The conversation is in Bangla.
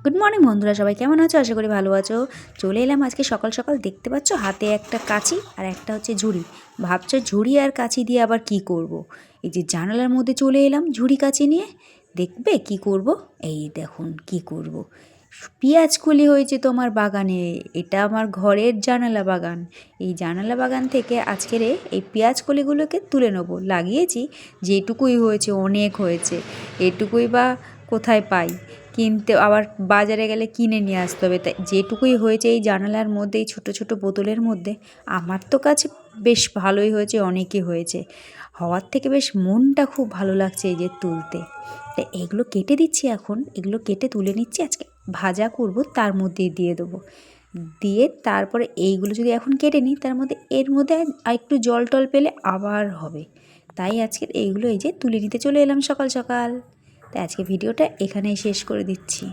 গুড মর্নিং বন্ধুরা, সবাই কেমন আছো? আশা করি ভালো আছো। চলে এলাম আজকে সকাল সকাল, দেখতে পাচ্ছ হাতে একটা কাঁচি আর একটা হচ্ছে ঝুড়ি। ভাবছো ঝুড়ি আর কাঁচি দিয়ে আবার কি করব। এই যে জানালার মধ্যে চলে এলাম ঝুড়ি কাঁচি নিয়ে, দেখবে কি করব। এই দেখুন কি করব। পেঁয়াজ কলি হয়েছে তোমার বাগানে, এটা আমার ঘরের জানালা বাগান। এই জানালা বাগান থেকে আজকের এই পেঁয়াজ কলিগুলোকে তুলে নেবো। লাগিয়েছি যেটুকুই হয়েছে, অনেক হয়েছে, এটুকুই বা কোথায় পাই, কিনতে আবার বাজারে গেলে কিনে নিয়ে আসতে হবে। তাই যেটুকুই হয়েছে এই জানালার মধ্যে, এই ছোটো ছোটো বোতলের মধ্যে, আমার তো কাছে বেশ ভালোই হয়েছে, অনেকই হয়েছে। হওয়ার থেকে বেশ মনটা খুব ভালো লাগছে এই যে তুলতে। তাই এগুলো কেটে দিচ্ছি, এখন এগুলো কেটে তুলে নিচ্ছি, আজকে ভাজা করব, তার মধ্যে দিয়ে দেবো। দিয়ে তারপরে এইগুলো যদি এখন কেটে নিই, তার মধ্যে এর মধ্যে আর একটু জল টল পেলে আবার হবে। তাই আজকে এইগুলো এই যে তুলে নিতে চলে এলাম সকাল সকাল। তাই আজকে ভিডিওটা এখানেই শেষ করে দিচ্ছি।